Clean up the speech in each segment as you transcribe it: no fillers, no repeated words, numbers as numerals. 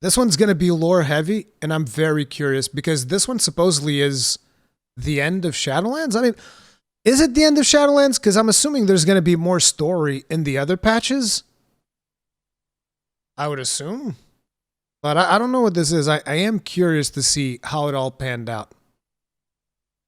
This one's going to be lore heavy, and I'm very curious because this one supposedly is the end of Shadowlands. I mean, is it the end of Shadowlands? Because I'm assuming there's going to be more story in the other patches. I would assume. But I don't know what this is. I am curious to see how it all panned out.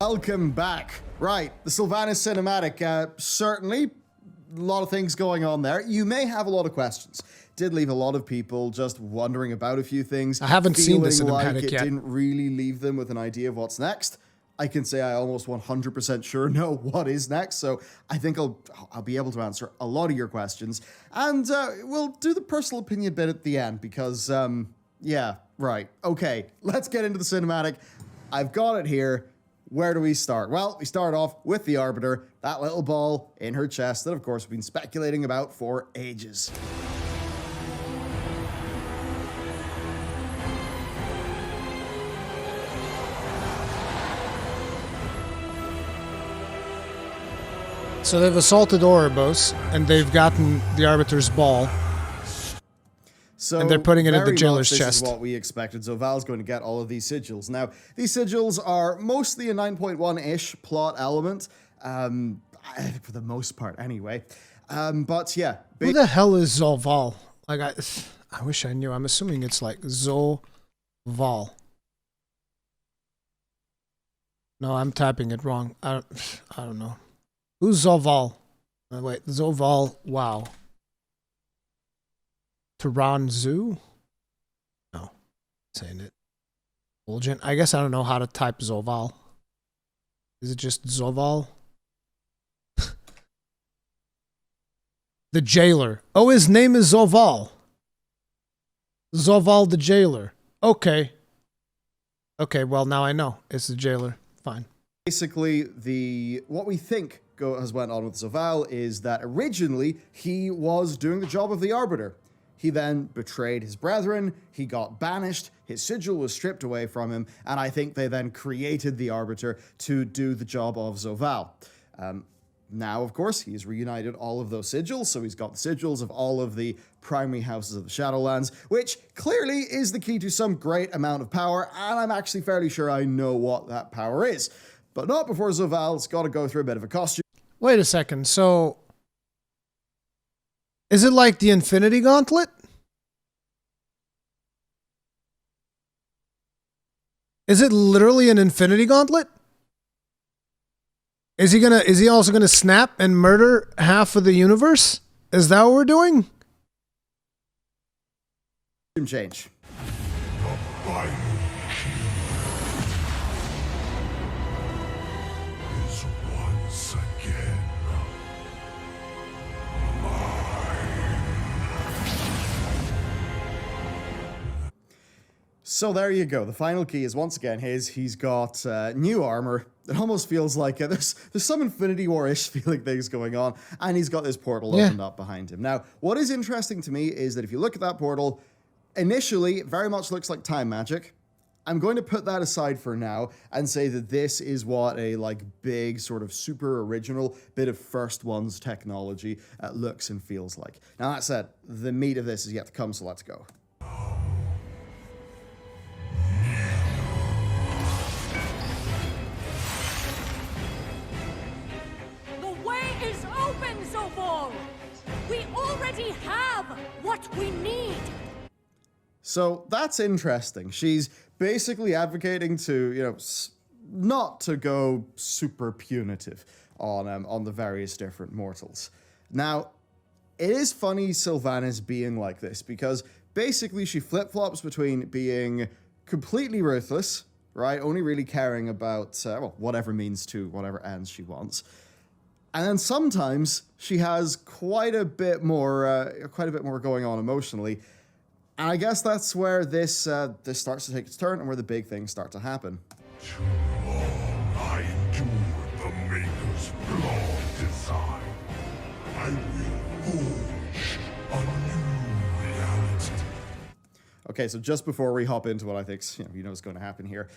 Welcome back. Right, the Sylvanas cinematic. Certainly, a lot of things going on there. You may have a lot of questions. Did leave a lot of people just wondering about a few things. I haven't seen the cinematic like it yet. Didn't really leave them with an idea of what's next. I can say I almost 100% sure know what is next, so I think I'll be able to answer a lot of your questions. And we'll do the personal opinion bit at the end because, yeah, right. Okay, let's get into the cinematic. I've got it here. Where do we start? Well, we start off with the Arbiter, that little ball in her chest that, of course, we've been speculating about for ages. So they've assaulted Oribos, and they've gotten the Arbiter's ball. So and they're putting it in the jailer's this chest. Is what we expected. So Val's going to get all of these sigils. Now, these sigils are mostly a 9.1-ish plot element, for the most part anyway. But yeah. Who the hell is Zoval? Like, I wish I knew. I'm assuming it's like Zoval. No, I'm typing it wrong. I don't know. Who's Zoval? Wait, Zoval, wow. Tehran Zoo? No, saying it. Fulgent. I guess I don't know how to type Zoval. Is it just Zoval? The jailer. Oh, his name is Zoval. Zoval the jailer. Okay. Okay, well, now I know. It's the jailer. Fine. Basically, what we think has went on with Zoval is that originally he was doing the job of the Arbiter. He then betrayed his brethren, he got banished, his sigil was stripped away from him, and I think they then created the Arbiter to do the job of Zoval. Now, of course, he's reunited all of those sigils, so he's got the sigils of all of the primary houses of the Shadowlands, which clearly is the key to some great amount of power, and I'm actually fairly sure I know what that power is. But not before Zoval's got to go through a bit of a costume. Wait a second, so... Is it like the Infinity Gauntlet? Is it literally an Infinity Gauntlet? Is he also gonna snap and murder half of the universe? Is that what we're doing? Change. So there you go. The final key is once again his. He's got new armor. It almost feels like there's some Infinity War-ish feeling things going on, and he's got this portal opened up behind him. Now, what is interesting to me is that if you look at that portal, initially it very much looks like time magic. I'm going to put that aside for now and say that this is what a big sort of super original bit of First One's technology looks and feels like. Now that said, the meat of this is yet to come, so let's go. We already have what we need. So that's interesting. She's basically advocating to, not to go super punitive on the various different mortals. Now, it is funny Sylvanas being like this because basically she flip-flops between being completely ruthless, right? Only really caring about, whatever means to whatever ends she wants. And then sometimes she has quite a bit more going on emotionally. And I guess that's where this starts to take its turn and where the big things start to happen. Too long I endured the Maker's flawed design. I will forge a new reality. Okay, so just before we hop into what I think is going to happen here,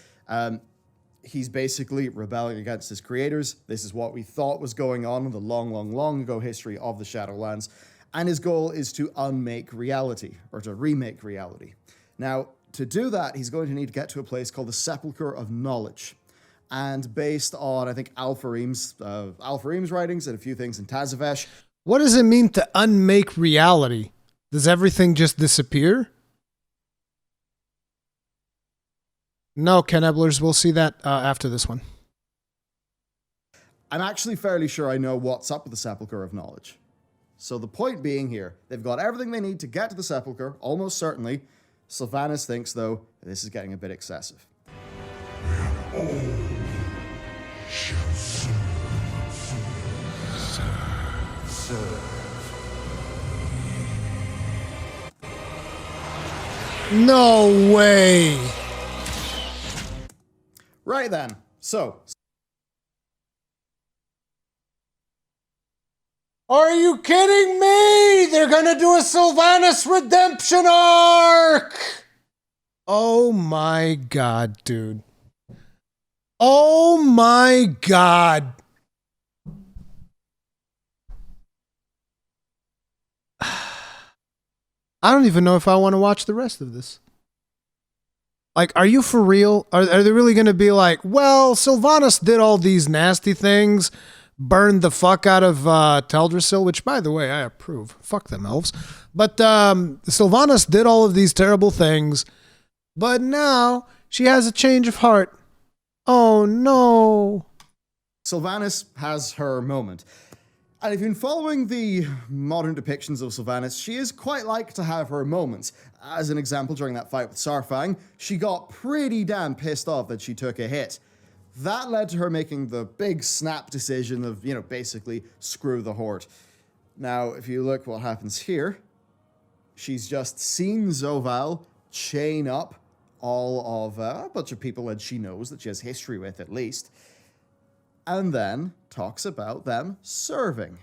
he's basically rebelling against his creators. This is what we thought was going on in the long, long, long ago history of the Shadowlands. And his goal is to unmake reality, or to remake reality. Now, to do that, he's going to need to get to a place called the Sepulcher of Knowledge. And based on, I think, Al-Farim's writings and a few things in Tazavesh. What does it mean to unmake reality? Does everything just disappear? No, Kenneblers, we'll see that after this one. I'm actually fairly sure I know what's up with the Sepulcher of Knowledge. So the point being here, they've got everything they need to get to the Sepulcher, almost certainly. Sylvanas thinks, though, this is getting a bit excessive. All shall serve. No way! Right then, so... Are you kidding me? They're gonna do a Sylvanas redemption arc! Oh my god, dude. Oh my god. I don't even know if I want to watch the rest of this. Like, are you for real? Are they really going to be like, well, Sylvanas did all these nasty things, burned the fuck out of Teldrassil, which, by the way, I approve. Fuck them elves. But Sylvanas did all of these terrible things, but now she has a change of heart. Oh, no. Sylvanas has her moment. And if you've been following the modern depictions of Sylvanas, she is quite like to have her moments. As an example, during that fight with Saurfang, she got pretty damn pissed off that she took a hit. That led to her making the big snap decision of, basically screw the Horde. Now, if you look what happens here, she's just seen Zovaal chain up all of a bunch of people that she knows that she has history with, at least, and then talks about them serving.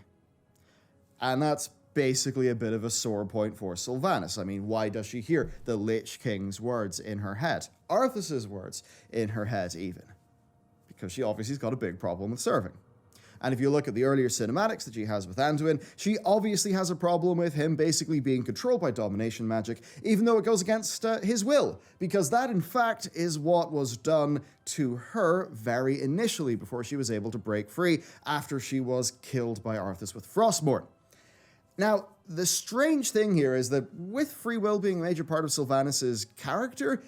And that's basically a bit of a sore point for Sylvanas. I mean, why does she hear the Lich King's words in her head? Arthas's words in her head, even. Because she obviously has got a big problem with serving. And if you look at the earlier cinematics that she has with Anduin, she obviously has a problem with him basically being controlled by domination magic, even though it goes against his will. Because that, in fact, is what was done to her very initially before she was able to break free after she was killed by Arthas with Frostmourne. Now, the strange thing here is that with free will being a major part of Sylvanas' character,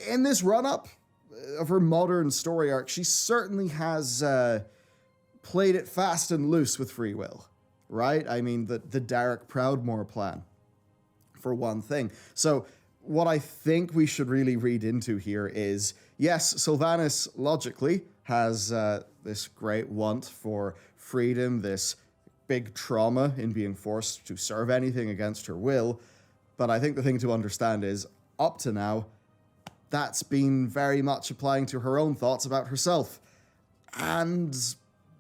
in this run-up of her modern story arc, she certainly has played it fast and loose with free will, right? I mean, the Derek Proudmoore plan, for one thing. So what I think we should really read into here is, yes, Sylvanas logically has this great want for freedom, this big trauma in being forced to serve anything against her will, but I think the thing to understand is, up to now, that's been very much applying to her own thoughts about herself, and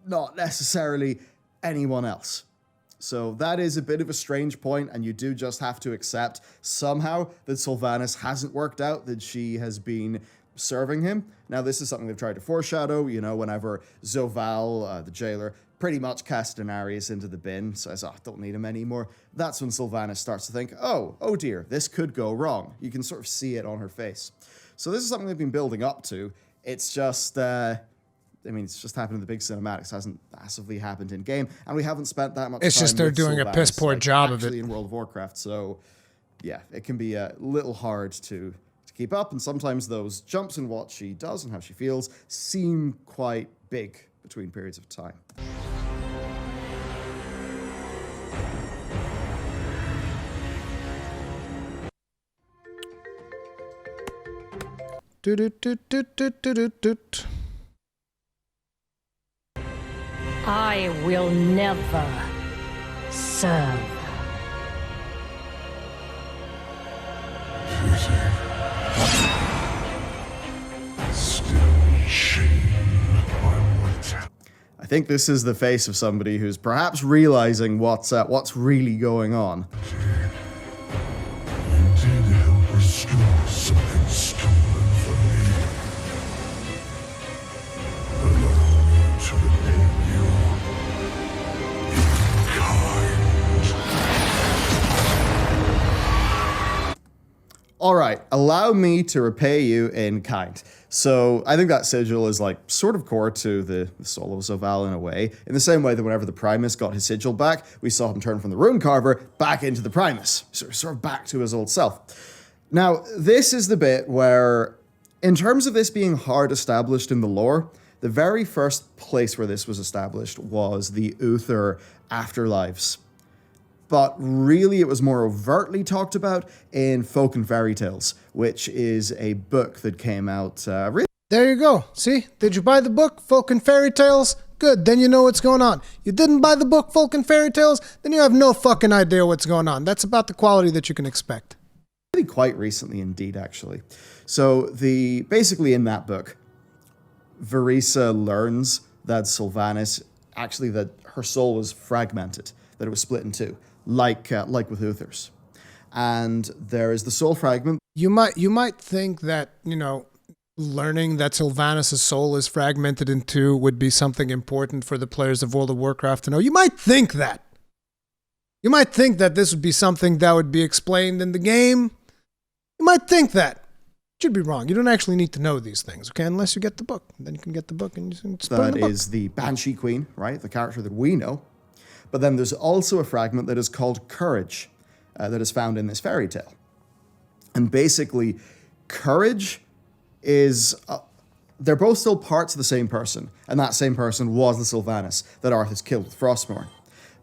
not necessarily anyone else. So that is a bit of a strange point, and you do just have to accept somehow that Sylvanas hasn't worked out that she has been serving him. Now, this is something they've tried to foreshadow, whenever Zovaal, the jailer, pretty much cast Daenerys into the bin, says, don't need him anymore. That's when Sylvanas starts to think, oh dear, this could go wrong. You can sort of see it on her face. So this is something they've been building up to. It's just, it's just happened in the big cinematics. It hasn't massively happened in game, and we haven't spent that much time. It's just they're doing a piss poor job of it in World of Warcraft. So, yeah, it can be a little hard to keep up, and sometimes those jumps in what she does and how she feels seem quite big between periods of time. I will never serve. I think this is the face of somebody who's perhaps realizing what's really going on. You did help restore something stolen from me. Allow me to repay you in kind. All allow me to repay you in kind. So I think that sigil is like sort of core to the soul of Zoval in a way, in the same way that whenever the Primus got his sigil back, we saw him turn from the Rune Carver back into the Primus, sort of back to his old self. Now, this is the bit where, in terms of this being hard established in the lore, the very first place where this was established was the Uther afterlives. But really it was more overtly talked about in Folk and Fairy Tales, which is a book that came out There you go. See? Did you buy the book, Folk and Fairy Tales? Good, then you know what's going on. You didn't buy the book, Folk and Fairy Tales? Then you have no fucking idea what's going on. That's about the quality that you can expect. really quite recently indeed, actually. So basically in that book, Verisa learns that Sylvanas, actually that her soul was fragmented, that it was split in two, like with Uther's. And there is the soul fragment. You might think that, learning that Sylvanas' soul is fragmented in two would be something important for the players of World of Warcraft to know. You might think that. You might think that this would be something that would be explained in the game. You might think that. You'd be wrong. You don't actually need to know these things, okay? Unless you get the book. Then you can get the book and you can just put it in the book. That is the Banshee Queen, right? The character that we know. But then there's also a fragment that is called Courage, that is found in this fairy tale. And basically, Courage is... they're both still parts of the same person. And that same person was the Sylvanas that Arthas killed with Frostmourne.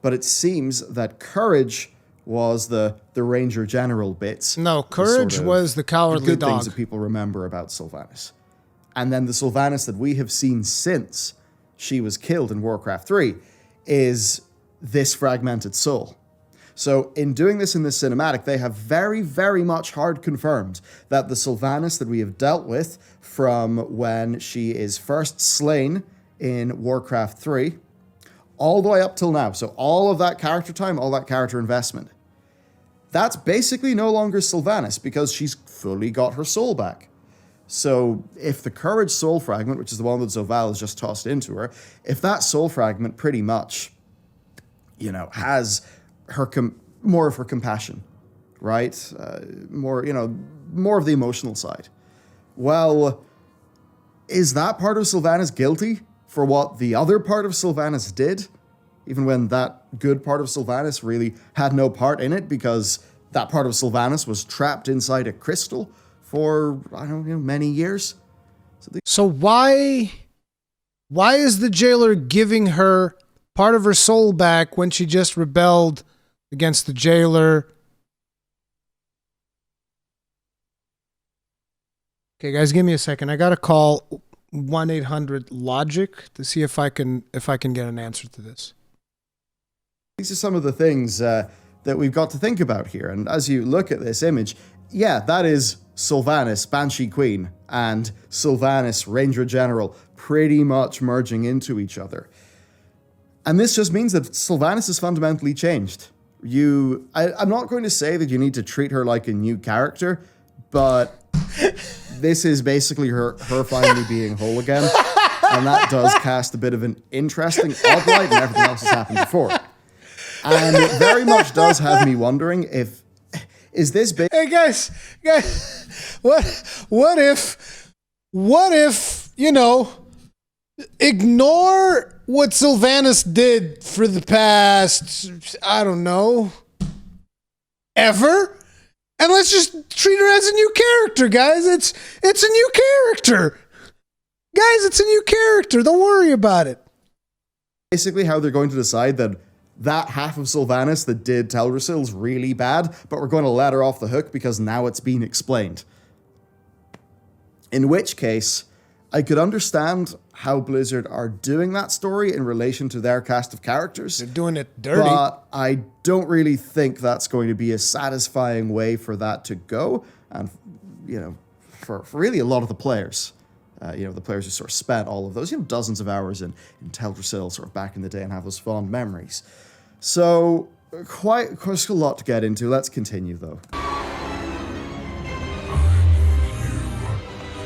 But it seems that Courage was the Ranger General bits. No, Courage was the cowardly good dog. Things that people remember about Sylvanas. And then the Sylvanas that we have seen since she was killed in Warcraft 3 is this fragmented soul. So in doing this in this cinematic, they have very, very much hard confirmed that the Sylvanas that we have dealt with from when she is first slain in Warcraft 3, all the way up till now, so all of that character time, all that character investment, that's basically no longer Sylvanas because she's fully got her soul back. So if the Courage soul fragment, which is the one that Zoval has just tossed into her, if that soul fragment pretty much, has her more of her compassion, right? More of the emotional side. Well, is that part of Sylvanas guilty for what the other part of Sylvanas did? Even when that good part of Sylvanas really had no part in it because that part of Sylvanas was trapped inside a crystal for, many years. So why is the jailer giving her part of her soul back when she just rebelled against the jailer? Okay, guys, give me a second. I gotta call 1-800-LOGIC to see if I can get an answer to this. These are some of the things that we've got to think about here. And as you look at this image, yeah, that is Sylvanas, Banshee Queen, and Sylvanas, Ranger General, pretty much merging into each other. And this just means that Sylvanas is fundamentally changed. I'm not going to say that you need to treat her like a new character, but this is basically her finally being whole again. And that does cast a bit of an interesting odd light and everything else has happened before. And it very much does have me wondering is this big... Hey guys, what if, ignore what Sylvanas did for the past, I don't know, ever? And let's just treat her as a new character, guys. It's a new character. Guys, it's a new character. Don't worry about it. Basically how they're going to decide that half of Sylvanas that did Teldrassil's really bad, but we're going to let her off the hook because now it's been explained. In which case, I could understand how Blizzard are doing that story in relation to their cast of characters. They're doing it dirty. But I don't really think that's going to be a satisfying way for that to go. And, for really a lot of the players. The players who sort of spent all of those, dozens of hours in Teldrassil sort of back in the day and have those fond memories. So, quite a lot to get into. Let's continue, though.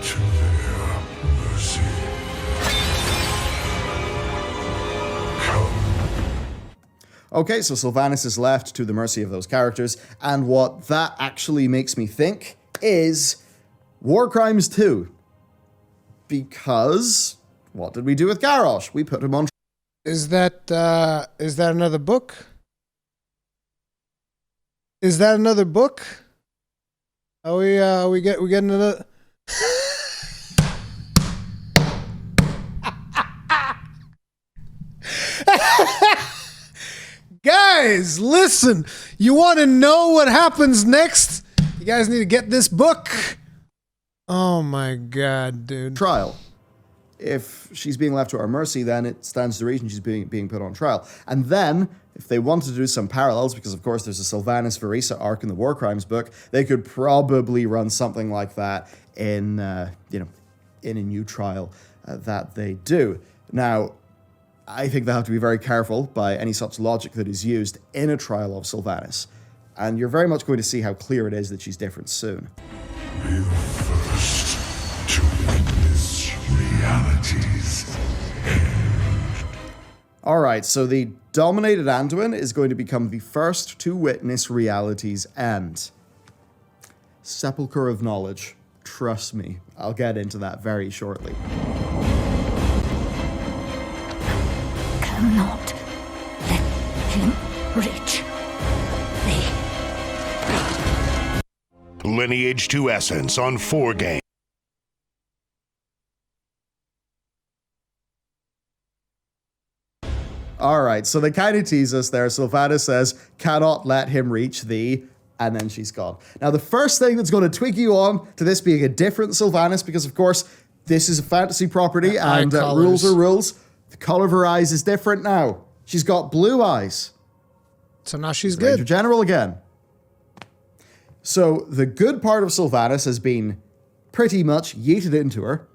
To their mercy. Okay, so Sylvanas is left to the mercy of those characters, and what that actually makes me think is War Crimes 2. Because what did we do with Garrosh? We put him on. Is that another book? Is that another book? We getting another? Guys, listen. You want to know what happens next? You guys need to get this book. Oh my god, dude. Trial. If she's being left to our mercy, then it stands to reason she's being put on trial. And then, if they wanted to do some parallels, because of course there's a Sylvanas Verisa arc in the War Crimes book, they could probably run something like that in a new trial that they do. Now, I think they have to be very careful by any such logic that is used in a trial of Sylvanas. And you're very much going to see how clear it is that she's different soon. Be the first to witness reality's end. Alright, so the dominated Anduin is going to become the first to witness reality's end. Sepulcher of Knowledge. Trust me, I'll get into that very shortly. Cannot let him reach me. Lineage to Essence on 4Game. Alright, so they kind of tease us there. Sylvanas says, cannot let him reach thee, and then she's gone. Now, the first thing that's going to twig you on to this being a different Sylvanas, because of course, this is a fantasy property, and rules are rules. The color of her eyes is different now. She's got blue eyes. So now she's Ranger good. General again. So the good part of Sylvanas has been pretty much yeeted into her.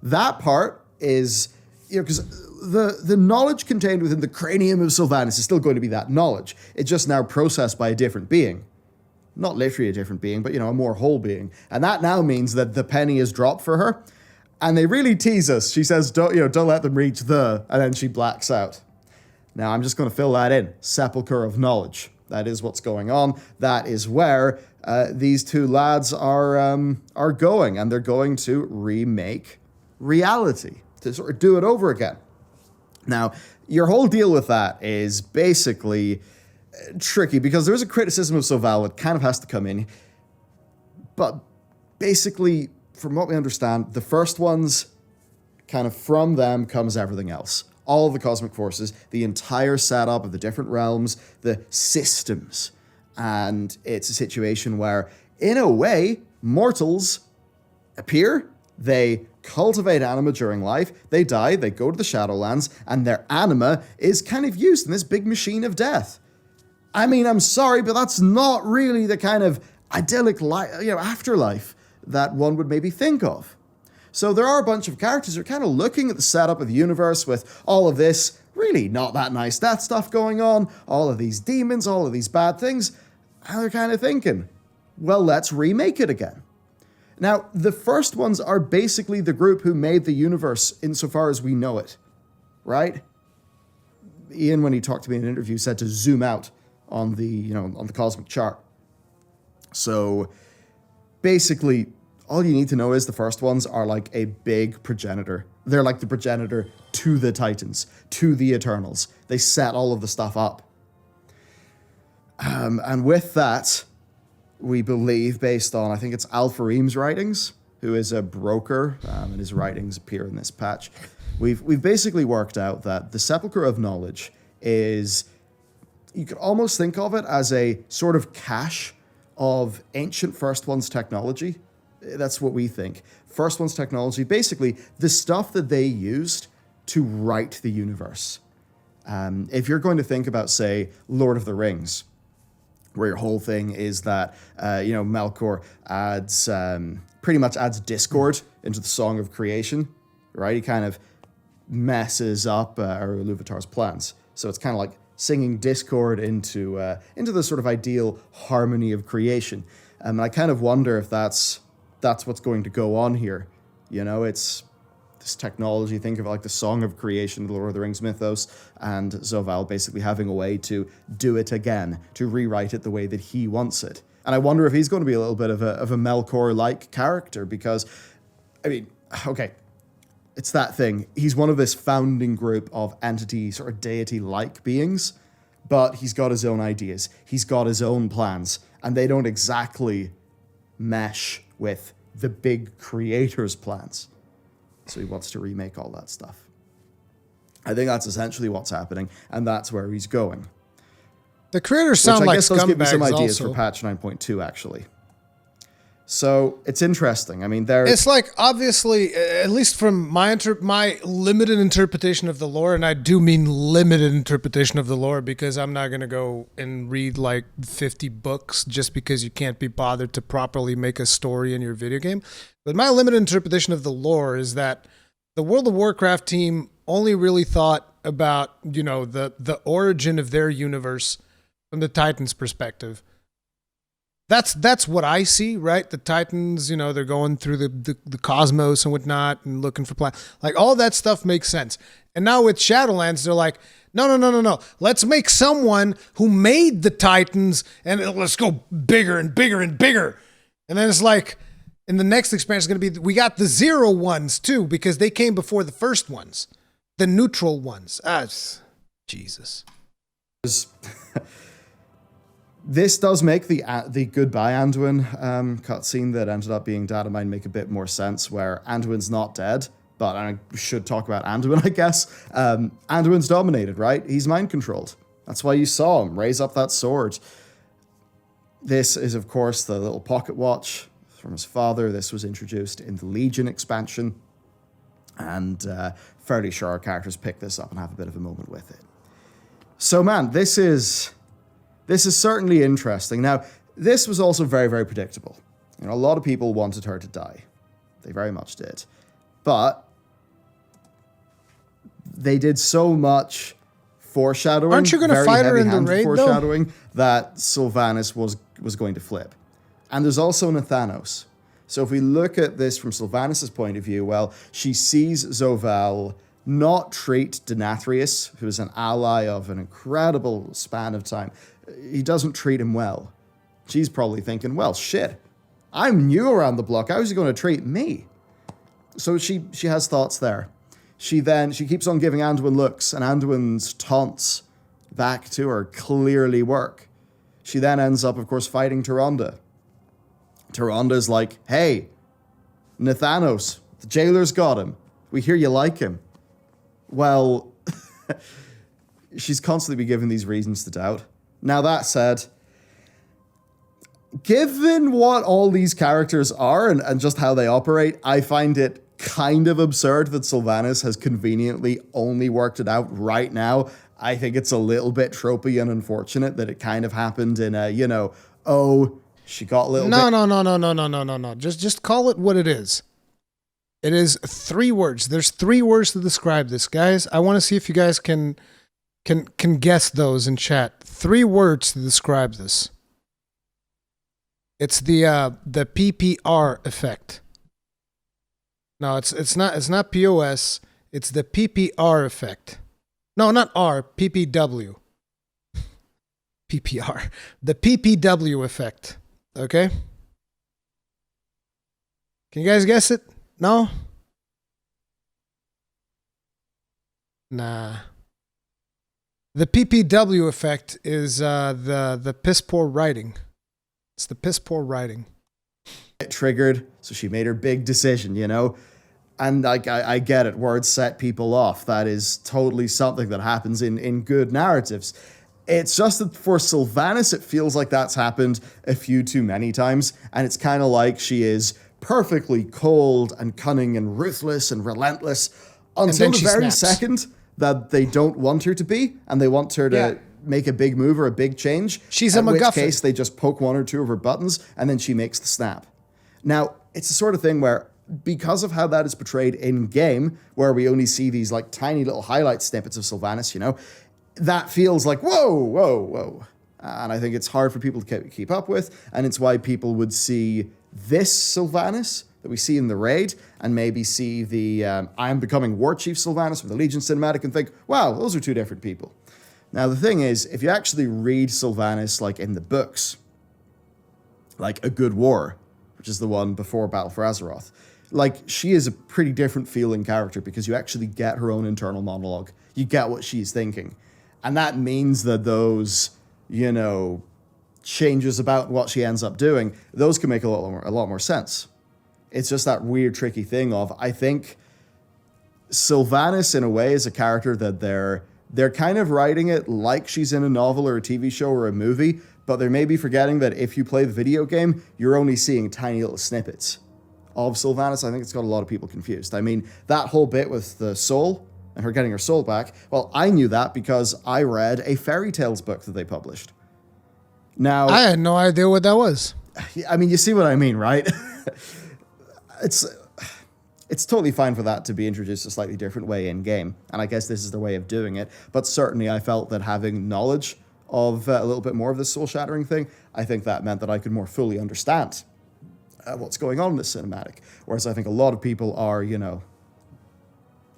That part is, because the knowledge contained within the cranium of Sylvanas is still going to be that knowledge. It's just now processed by a different being. Not literally a different being, but, a more whole being. And that now means that the penny is dropped for her. And they really tease us. She says, don't let them reach the, and then she blacks out. Now, I'm just going to fill that in. Sepulcher of Knowledge. That is what's going on. That is where these two lads are going. And they're going to remake reality. To sort of do it over again. Now, your whole deal with that is basically tricky, because there's a criticism of Soval that kind of has to come in. But basically, from what we understand, the first ones, kind of from them comes everything else. All of the cosmic forces, the entire setup of the different realms, the systems. And it's a situation where, in a way, mortals appear, they cultivate anima during life, they die, they go to the Shadowlands, and their anima is kind of used in this big machine of death. I mean, I'm sorry, but that's not really the kind of idyllic afterlife that one would maybe think of. So there are a bunch of characters who are kind of looking at the setup of the universe with all of this really not that nice death stuff going on, all of these demons, all of these bad things, and they're kind of thinking, well, let's remake it again. Now, the first ones are basically the group who made the universe insofar as we know it, right? Ian, when he talked to me in an interview, said to zoom out on the, on the cosmic chart. So basically, all you need to know is the first ones are like a big progenitor. They're like the progenitor to the Titans, to the Eternals. They set all of the stuff up. And with that, we believe, based on, I think it's Al-Fareem's writings, who is a broker, and his writings appear in this patch. We've basically worked out that the Sepulcher of Knowledge is, you could almost think of it as a sort of cache of ancient First One's technology. That's what we think. First One's technology, basically the stuff that they used to write the universe. If you're going to think about, say, Lord of the Rings, where your whole thing is that, Melkor pretty much adds discord into the Song of Creation, right? He kind of messes up Iluvatar's plans. So it's kind of like singing discord into the sort of ideal harmony of creation. And I kind of wonder if that's what's going to go on here. It's this technology, think of it like the Song of Creation, the Lord of the Rings mythos, and Zoval basically having a way to do it again, to rewrite it the way that he wants it. And I wonder if he's going to be a little bit of a Melkor-like character because, I mean, okay, it's that thing. He's one of this founding group of entities or deity-like beings, but he's got his own ideas. He's got his own plans, and they don't exactly mesh with the big creator's plans. So he wants to remake all that stuff. I think that's essentially what's happening, and that's where he's going. The creators sound like scumbags. Which I guess does give me some ideas also. for patch 9.2, actually. So it's interesting. I mean, it's like, obviously, at least from my limited interpretation of the lore, and I do mean limited interpretation of the lore because I'm not going to go and read like 50 books just because you can't be bothered to properly make a story in your video game. But my limited interpretation of the lore is that the World of Warcraft team only really thought about, you know, the origin of their universe from the Titans' perspective. That's what I see, right? The Titans, you know, they're going through the cosmos and whatnot and looking for planets. Like, all that stuff makes sense. And now with Shadowlands, they're like, no. Let's make someone who made the Titans and let's go bigger and bigger and bigger. And then it's like, in the next expansion is going to be, we got the Zero ones too, because they came before the first ones. The neutral ones. Jesus. This does make the Goodbye Anduin cutscene that ended up being Datamine make a bit more sense, where Anduin's not dead, but I should talk about Anduin, I guess. Anduin's dominated, right? He's mind-controlled. That's why you saw him raise up that sword. This is, of course, the little pocket watch from his father. This was introduced in the Legion expansion, and fairly sure our characters pick this up and have a bit of a moment with it. So, man, this is certainly interesting. Now, this was also very, very predictable. You know, a lot of people wanted her to die. They very much did. But they did so much foreshadowing. Aren't you going to fight her in the raid, foreshadowing though? That Sylvanas was going to flip. And there's also Nathanos. So if we look at this from Sylvanas' point of view, well, she sees Zovaal not treat Denathrius, who is an ally of an incredible span of time. He doesn't treat him well. She's probably thinking, well, shit, I'm new around the block. How is he going to treat me? So she has thoughts there. She keeps on giving Anduin looks, and Anduin's taunts back to her clearly work. She then ends up, of course, fighting Tyrande. Tyrande's like, hey, Nathanos, the jailer's got him. We hear you like him. Well, she's constantly been given these reasons to doubt. Now, that said, given what all these characters are and just how they operate, I find it kind of absurd that Sylvanas has conveniently only worked it out right now. I think it's a little bit tropey and unfortunate that it kind of happened in a, she got a little bit... No. Just call it what it is. It is 3 words. There's 3 words to describe this, guys. I want to see if you guys can guess those in chat. 3 words to describe this. It's the PPR effect. No, it's not POS. It's the PPR effect. No, not R. PPW. PPR. The PPW effect. Okay. Can you guys guess it? No? Nah. The PPW effect is the piss poor writing. It's the piss poor writing. It triggered, so she made her big decision, And I get it, words set people off. That is totally something that happens in good narratives. It's just that for Sylvanas, it feels like that's happened a few too many times, and it's kind of like she is perfectly cold and cunning and ruthless and relentless until the very second that they don't want her to be, and they want her to make a big move or a big change. She's a MacGuffin. In which case, they just poke 1 or 2 of her buttons, and then she makes the snap. Now, it's the sort of thing where, because of how that is portrayed in-game, where we only see these like tiny little highlight snippets of Sylvanas, that feels like, whoa. And I think it's hard for people to keep up with, and it's why people would see this Sylvanas that we see in the raid, and maybe see the I am becoming War Chief Sylvanas from the Legion cinematic and think, wow, those are 2 different people. Now, the thing is, if you actually read Sylvanas like in the books, like A Good War, which is the one before Battle for Azeroth. Like, she is a pretty different feeling character because you actually get her own internal monologue. You get what she's thinking. And that means that those, you know, changes about what she ends up doing, those can make a lot more sense. It's just that weird, tricky thing of, I think Sylvanas, in a way, is a character that they're kind of writing it like she's in a novel or a TV show or a movie, but they're maybe forgetting that if you play the video game, you're only seeing tiny little snippets of Sylvanas. I think it's got a lot of people confused. I mean, that whole bit with the soul and her getting her soul back, well, I knew that because I read a fairy tales book that they published. Now, I had no idea what that was. I mean, you see what I mean, right? It's totally fine for that to be introduced a slightly different way in game, and I guess this is their way of doing it. But certainly, I felt that having knowledge of a little bit more of this soul-shattering thing, I think that meant that I could more fully understand what's going on in this cinematic. Whereas I think a lot of people are, you know,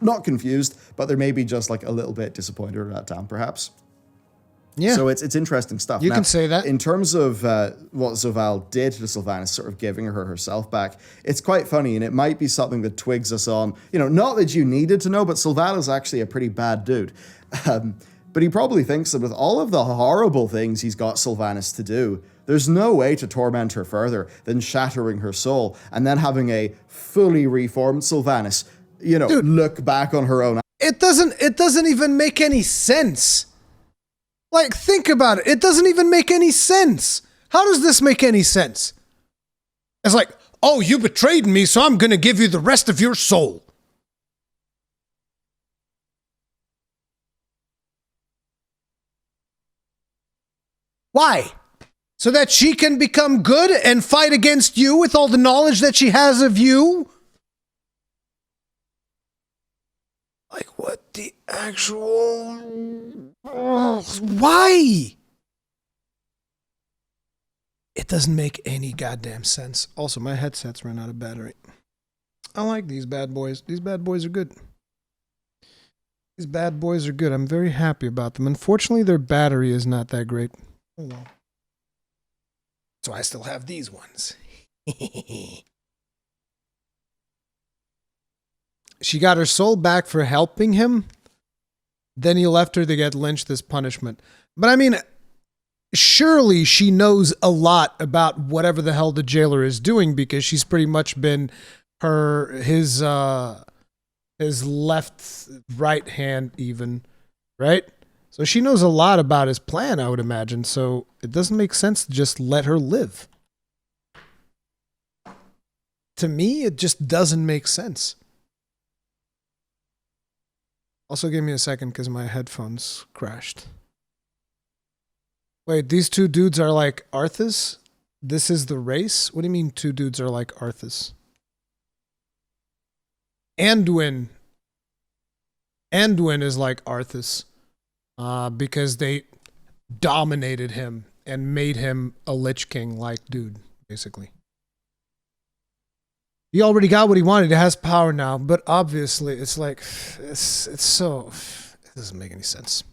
not confused, but they're maybe just like a little bit disappointed or let down, perhaps. Yeah. So it's interesting stuff. You can say that. In terms of what Zovaal did to Sylvanas, sort of giving her herself back, it's quite funny, and it might be something that twigs us on. You know, not that you needed to know, but Sylvaal is actually a pretty bad dude. But he probably thinks that with all of the horrible things he's got Sylvanas to do, there's no way to torment her further than shattering her soul and then having a fully reformed Sylvanas, you know, Dude, look back on her own. It doesn't even make any sense. Like, think about it. It doesn't even make any sense. How does this make any sense? It's like, oh, you betrayed me, so I'm going to give you the rest of your soul. Why? So that she can become good and fight against you with all the knowledge that she has of you? Like, what the actual... Why? It doesn't make any goddamn sense. Also, my headset's run out of battery. I like these bad boys. These bad boys are good. These bad boys are good. I'm very happy about them. Unfortunately, their battery is not that great. Oh well. So I still have these ones. She got her soul back for helping him. Then he left her to get lynched as punishment. But I mean, surely she knows a lot about whatever the hell the jailer is doing because she's pretty much been his left, right hand even, right? So she knows a lot about his plan, I would imagine. So it doesn't make sense to just let her live. To me, it just doesn't make sense. Also, give me a second because my headphones crashed. Wait, these two dudes are like Arthas? This is the race? What do you mean two dudes are like Arthas? Anduin is like Arthas because they dominated him and made him a Lich King-like dude, basically. He already got what he wanted. He has power now, but obviously it's like, it's so, it doesn't make any sense.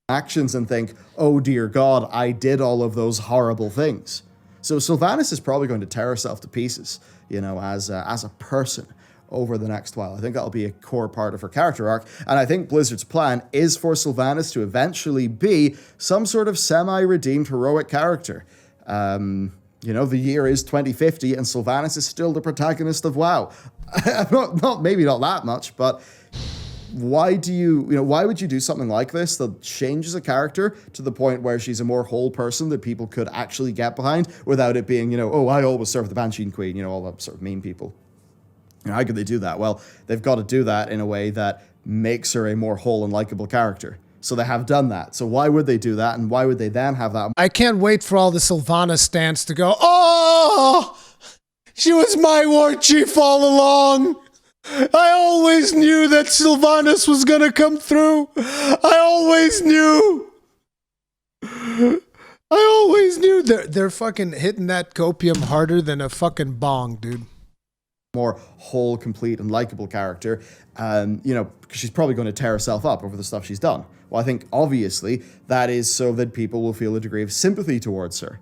Actions and think, oh dear God, I did all of those horrible things. So Sylvanas is probably going to tear herself to pieces, you know, as a person over the next while. I think that'll be a core part of her character arc. And I think Blizzard's plan is for Sylvanas to eventually be some sort of semi-redeemed heroic character. You know, the year is 2050 and Sylvanas is still the protagonist of WoW. Maybe not that much, but why would you do something like this that changes a character to the point where she's a more whole person that people could actually get behind without it being, you know, oh, I always serve the Banshee Queen, you know, all that sort of mean people. You know, how could they do that? Well, they've got to do that in a way that makes her a more whole and likable character. So they have done that. So why would they do that? And why would they then have that? I can't wait for all the Sylvanas stands to go, oh, she was my war chief all along. I always knew that Sylvanas was going to come through. I always knew. They're fucking hitting that copium harder than a fucking bong, dude. More whole, complete, and likable character, you know, because she's probably going to tear herself up over the stuff she's done. Well, I think obviously that is so that people will feel a degree of sympathy towards her.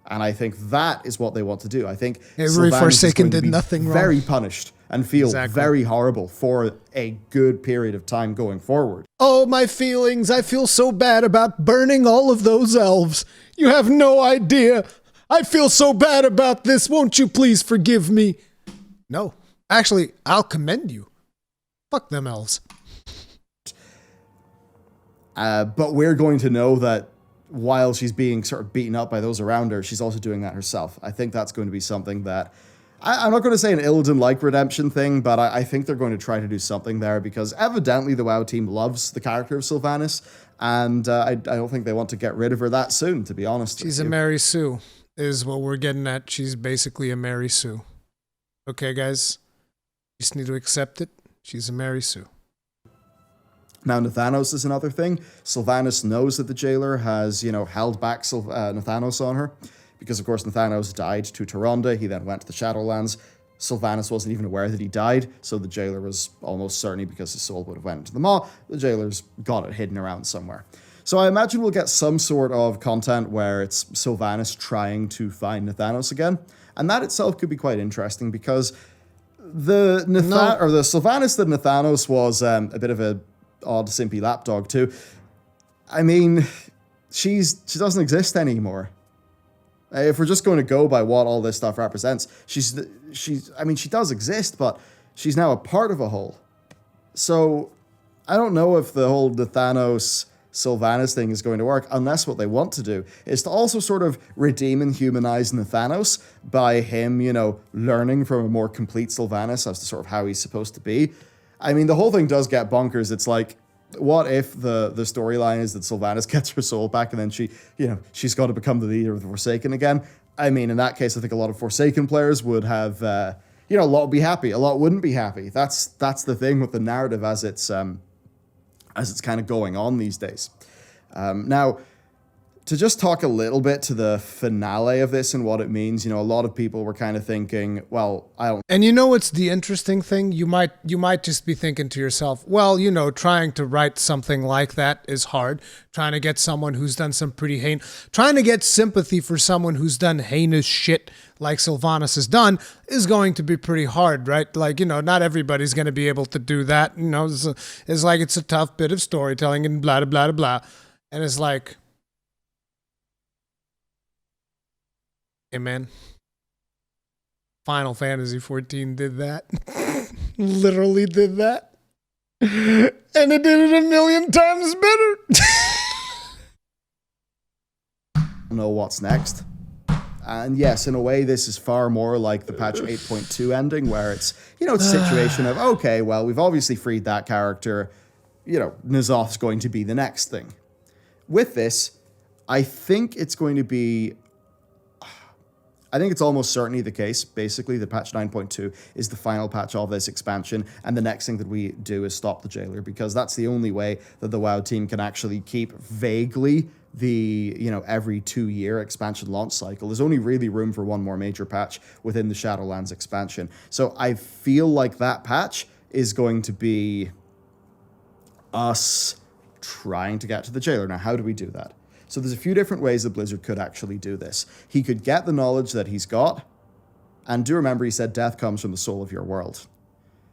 And I think that is what they want to do. I think Every Sylvanas Forsaken is going to did be nothing wrong. very punished and feel Exactly. very horrible for a good period of time going forward. Oh, my feelings. I feel so bad about burning all of those elves. You have no idea. I feel so bad about this. Won't you please forgive me? No. Actually, I'll commend you. Fuck them elves. But we're going to know that while she's being sort of beaten up by those around her, she's also doing that herself. I think that's going to be something that... I'm not going to say an Illidan-like redemption thing, but I think they're going to try to do something there because evidently the WoW team loves the character of Sylvanas, and I don't think they want to get rid of her that soon, to be honest. She's a Mary Sue, is what we're getting at. She's basically a Mary Sue. Okay, guys? You just need to accept it. She's a Mary Sue. Now, Nathanos is another thing. Sylvanas knows that the jailer has, held back Nathanos on her. Because, of course, Nathanos died to Taronda. He then went to the Shadowlands. Sylvanas wasn't even aware that he died, so the jailer was almost certain, because his soul would have went into the maw, the jailer's got it hidden around somewhere. So I imagine we'll get some sort of content where it's Sylvanas trying to find Nathanos again. And that itself could be quite interesting, because the Sylvanas that Nathanos was a bit of a odd, simpy lapdog to, I mean, she doesn't exist anymore. If we're just going to go by what all this stuff represents, she does exist, but she's now a part of a whole. So I don't know if the whole Nathanos Sylvanas thing is going to work, unless what they want to do is to also sort of redeem and humanize Nathanos by him, learning from a more complete Sylvanas as to sort of how he's supposed to be. I mean, the whole thing does get bonkers. It's like, what if the storyline is that Sylvanas gets her soul back and then she's got to become the leader of the Forsaken again? I mean, in that case, I think a lot of Forsaken players would have, a lot would be happy, a lot wouldn't be happy. That's the thing with the narrative as it's kind of going on these days. Now, to just talk a little bit to the finale of this and what it means, a lot of people were kind of thinking, well, I don't... And what's the interesting thing? You might just be thinking to yourself, well, trying to write something like that is hard. Trying to get someone who's done some pretty trying to get sympathy for someone who's done heinous shit like Sylvanas has done is going to be pretty hard, right? Like, not everybody's going to be able to do that. It's like it's a tough bit of storytelling and blah, blah, blah, blah. And it's like... Hey, man. Final Fantasy XIV did that. Literally did that. And it did it 1,000,000 times better. know what's next. And yes, in a way, this is far more like the patch 8.2 ending, where it's, it's a situation of, okay, well, we've obviously freed that character. N'Zoth's going to be the next thing. With this, I think it's going to be... I think it's almost certainly the case, basically, that patch 9.2 is the final patch of this expansion, and the next thing that we do is stop the jailer, because that's the only way that the WoW team can actually keep vaguely the, every 2-year expansion launch cycle. There's only really room for one more major patch within the Shadowlands expansion. So I feel like that patch is going to be us trying to get to the jailer. Now, how do we do that? So there's a few different ways that Blizzard could actually do this. He could get the knowledge that he's got, and do remember he said death comes from the soul of your world.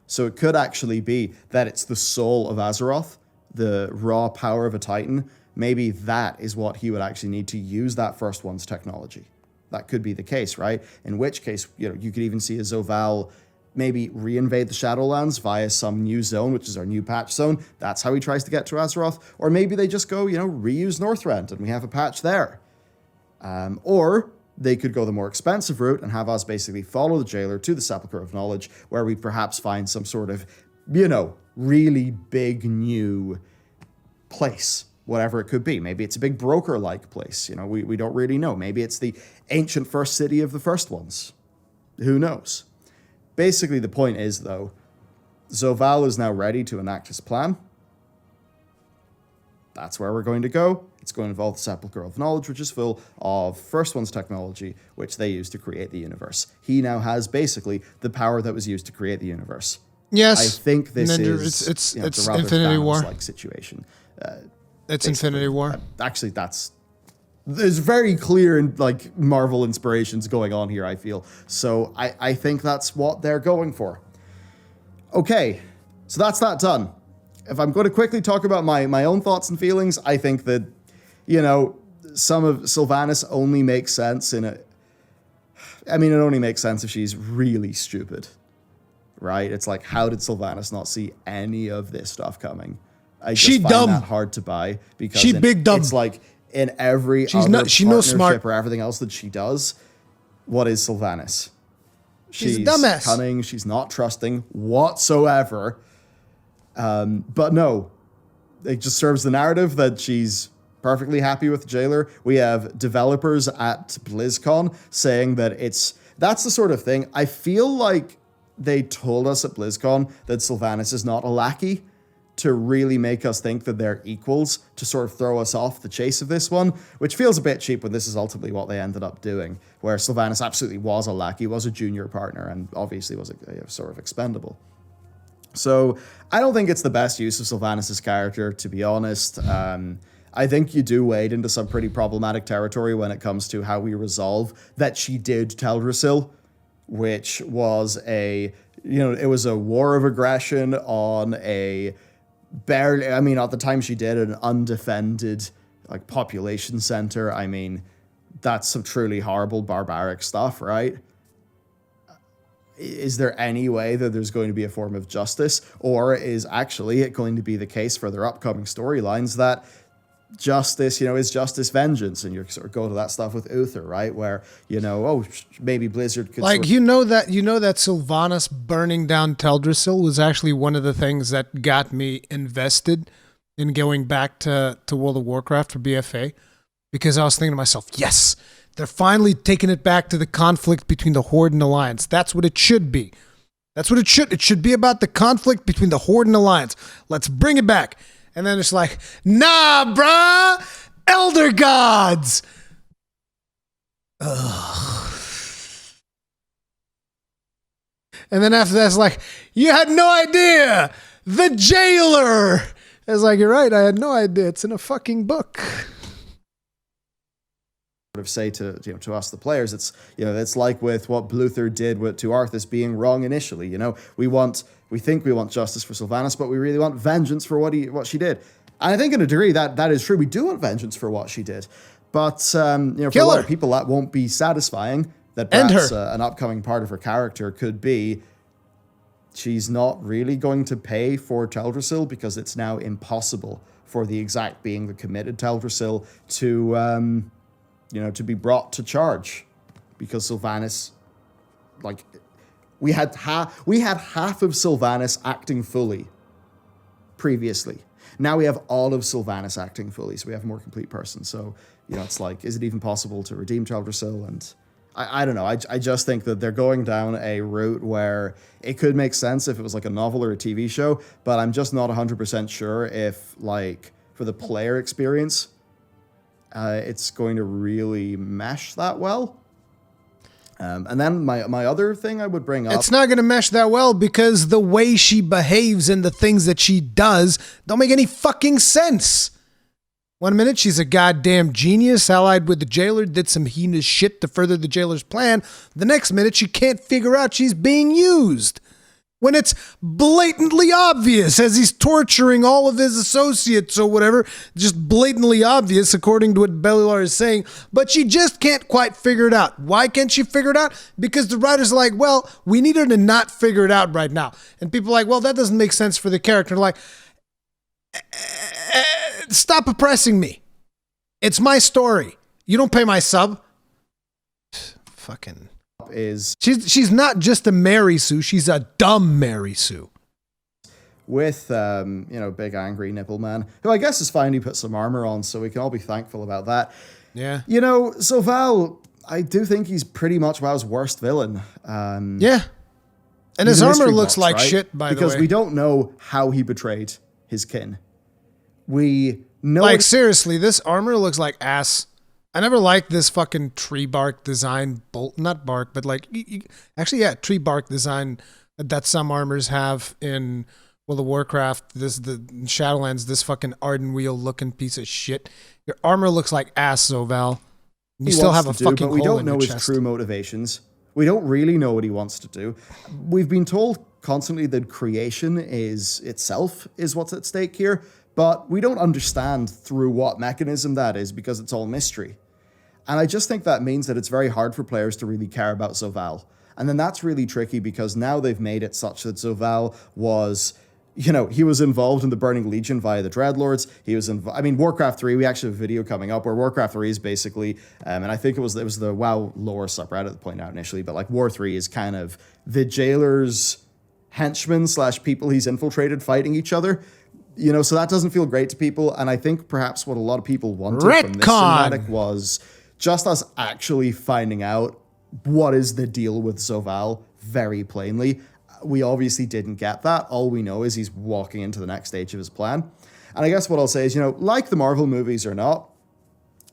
So it could actually be that it's the soul of Azeroth, the raw power of a Titan. Maybe that is what he would actually need to use that first one's technology. That could be the case, right? In which case, you could even see a Zovaal maybe reinvade the Shadowlands via some new zone, which is our new patch zone. That's how he tries to get to Azeroth. Or maybe they just go, reuse Northrend and we have a patch there. Or they could go the more expensive route and have us basically follow the jailer to the Sepulcher of Knowledge, where we perhaps find some sort of, really big new place, whatever it could be. Maybe it's a big broker-like place. We don't really know. Maybe it's the ancient first city of the first ones. Who knows? Basically, the point is, though, Zovaal is now ready to enact his plan. That's where we're going to go. It's going to involve the Sepulcher of Knowledge, which is full of First One's technology, which they used to create the universe. He now has, basically, the power that was used to create the universe. Yes. I think this is it's a rather Infinity War. Thanos-like situation. It's Infinity War. Actually, that's There's very clear and like Marvel inspirations going on here, I feel. So I think that's what they're going for. Okay, so that's that done. If I'm going to quickly talk about my own thoughts and feelings, I think that, you know, some of Sylvanas only makes sense in a... I mean, it only makes sense if she's really stupid, right? It's like, how did Sylvanas not see any of this stuff coming? I just find dumb. that hard to buy because She big dumb. It's like in every She's other not- she no partnership smart. or everything else that she does, what is Sylvanas? She's a dumbass. Cunning. She's not trusting whatsoever. But no, it just serves the narrative that she's perfectly happy with the jailer. We have developers at BlizzCon saying that that's the sort of thing. I feel like they told us at BlizzCon that Sylvanas is not a lackey to really make us think that they're equals, to sort of throw us off the chase of this one, which feels a bit cheap when this is ultimately what they ended up doing, where Sylvanas absolutely was a lackey, was a junior partner, and obviously was a sort of expendable. So I don't think it's the best use of Sylvanas' character, to be honest. I think you do wade into some pretty problematic territory when it comes to how we resolve that she did Teldrassil, which was it was a war of aggression on a barely, I mean, at the time she did an undefended like population center. I mean, that's some truly horrible barbaric stuff, right? Is there any way that there's going to be a form of justice, or is actually it going to be the case for their upcoming storylines that justice, is justice vengeance, and you sort of go to that stuff with Uther, right? Where, maybe Blizzard could Like, sort that Sylvanas burning down Teldrassil was actually one of the things that got me invested in going back to World of Warcraft for BFA, because I was thinking to myself, yes, they're finally taking it back to the conflict between the Horde and Alliance. That's what it should be. That's what it should. It should be about the conflict between the Horde and Alliance. Let's bring it back. And then it's like, nah, bruh, Elder Gods. Ugh. And then after that, it's like, you had no idea. The Jailer. It's like, you're right, I had no idea. It's in a fucking book. of say to us the players, it's like with what Bluther did to Arthas being wrong initially. We think we want justice for Sylvanas, but we really want vengeance for what she did. And I think in a degree that is true. We do want vengeance for what she did, but for a lot of people that won't be satisfying. That perhaps an upcoming part of her character could be she's not really going to pay for Teldrassil because it's now impossible for the exact being that committed Teldrassil to be brought to charge, because Sylvanas, we had half of Sylvanas acting fully previously. Now we have all of Sylvanas acting fully, so we have a more complete person. So, it's like, is it even possible to redeem Teldrassil? And I don't know. I just think that they're going down a route where it could make sense if it was like a novel or a TV show, but I'm just not 100% sure if, for the player experience, it's going to really mesh that well. And then my other thing I would bring up... It's not going to mesh that well because the way she behaves and the things that she does don't make any fucking sense. 1 minute, she's a goddamn genius, allied with the jailer, did some heinous shit to further the jailer's plan. The next minute, she can't figure out she's being used. When it's blatantly obvious, as he's torturing all of his associates or whatever, just blatantly obvious according to what Bellular is saying, but she just can't quite figure it out. Why can't she figure it out? Because the writer's like, well, we need her to not figure it out right now. And people are like, well, that doesn't make sense for the character. Like, stop oppressing me. It's my story. You don't pay my sub. Fucking... She's not just a Mary Sue, she's a dumb Mary Sue. With big angry nipple man, who I guess has finally put some armor on, so we can all be thankful about that. Yeah. So Val, I do think he's pretty much WoW's worst villain. Yeah. And his armor looks like shit, by the way. Because we don't know how he betrayed his kin. We know seriously, this armor looks like ass. I never liked this fucking tree bark design, not bark, but tree bark design that some armors have in Well, the Warcraft, the Shadowlands, this fucking Arden Wheel looking piece of shit. Your armor looks like ass, Zoval. You still have a fucking but we hole don't in know your his chest. true motivations. We don't really know what he wants to do. We've been told constantly that creation is itself is what's at stake here, but we don't understand through what mechanism that is because it's all mystery. And I just think that means that it's very hard for players to really care about Zoval. And then that's really tricky because now they've made it such that Zoval was, he was involved in the Burning Legion via the Dreadlords. He was Warcraft 3, we actually have a video coming up where Warcraft 3 is basically, and I think it was the WoW lore subreddit that pointed out initially, but like War 3 is kind of the jailer's henchmen / people he's infiltrated fighting each other. So that doesn't feel great to people. And I think perhaps what a lot of people wanted from this cinematic was just us actually finding out what is the deal with Zoval very plainly. We obviously didn't get that. All we know is he's walking into the next stage of his plan. And I guess what I'll say is, like the Marvel movies or not,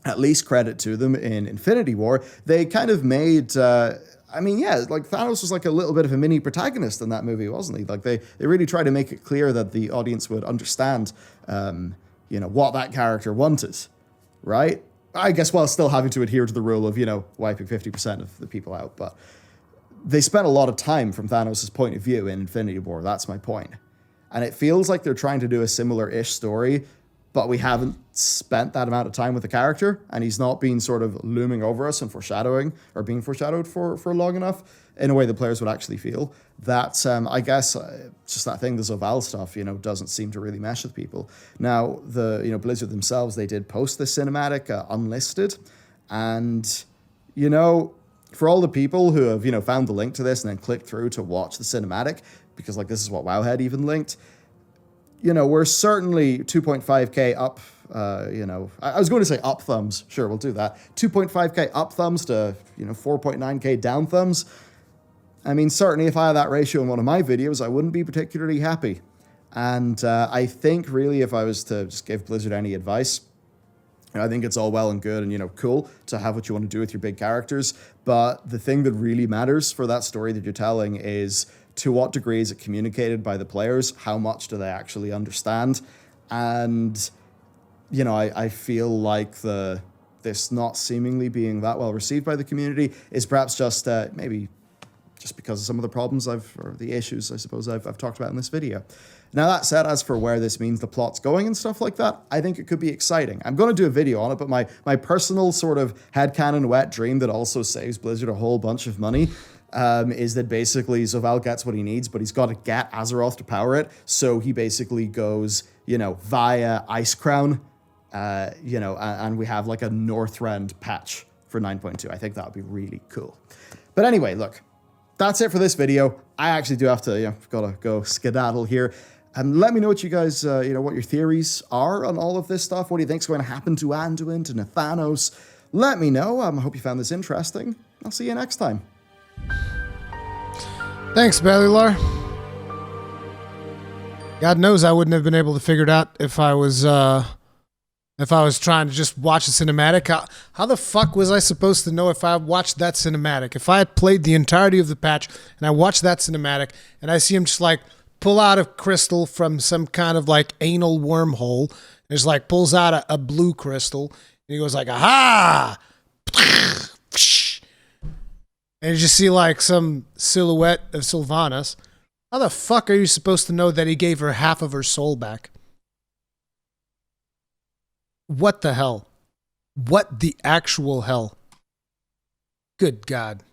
at least credit to them in Infinity War, they kind of made, Thanos was like a little bit of a mini protagonist in that movie, wasn't he? Like they really tried to make it clear that the audience would understand, what that character wanted, right? I guess while still having to adhere to the rule of, wiping 50% of the people out. But they spent a lot of time from Thanos' point of view in Infinity War. That's my point. And it feels like they're trying to do a similar-ish story, but we haven't spent that amount of time with the character, and he's not been sort of looming over us and foreshadowing or being foreshadowed for long enough in a way the players would actually feel. That's, I guess, just that thing, the Zoval stuff, doesn't seem to really mesh with people. Now, Blizzard themselves, they did post this cinematic unlisted, and, for all the people who have, found the link to this and then clicked through to watch the cinematic, because, this is what Wowhead even linked, we're certainly 2.5K up, I was going to say up thumbs. Sure, we'll do that. 2.5K up thumbs to, 4.9K down thumbs. I mean, certainly if I had that ratio in one of my videos, I wouldn't be particularly happy. And I think really if I was to just give Blizzard any advice, I think it's all well and good and, cool to have what you want to do with your big characters. But the thing that really matters for that story that you're telling is to what degree is it communicated by the players? How much do they actually understand? And, I feel like this not seemingly being that well received by the community is perhaps just maybe just because of some of the problems or the issues, I suppose, I've talked about in this video. Now, that said, as for where this means the plot's going and stuff like that, I think it could be exciting. I'm going to do a video on it, but my personal sort of headcanon wet dream that also saves Blizzard a whole bunch of money is that basically Zoval gets what he needs, but he's got to get Azeroth to power it, so he basically goes, via Ice Crown, and we have like a Northrend patch for 9.2. I think that would be really cool. But anyway, look, that's it for this video. I actually do have to, gotta go skedaddle here. And let me know what you guys, what your theories are on all of this stuff. What do you think's going to happen to Anduin, to Nathanos? Let me know. I hope you found this interesting. I'll see you next time. Thanks, Bellular. God knows I wouldn't have been able to figure it out if I was trying to just watch a cinematic. How the fuck was I supposed to know if I watched that cinematic? If I had played the entirety of the patch and I watched that cinematic and I see him just pull out a crystal from some kind of anal wormhole, and just pulls out a blue crystal, and he goes aha! And you just see some silhouette of Sylvanas. How the fuck are you supposed to know that he gave her half of her soul back? What the hell? What the actual hell? Good God.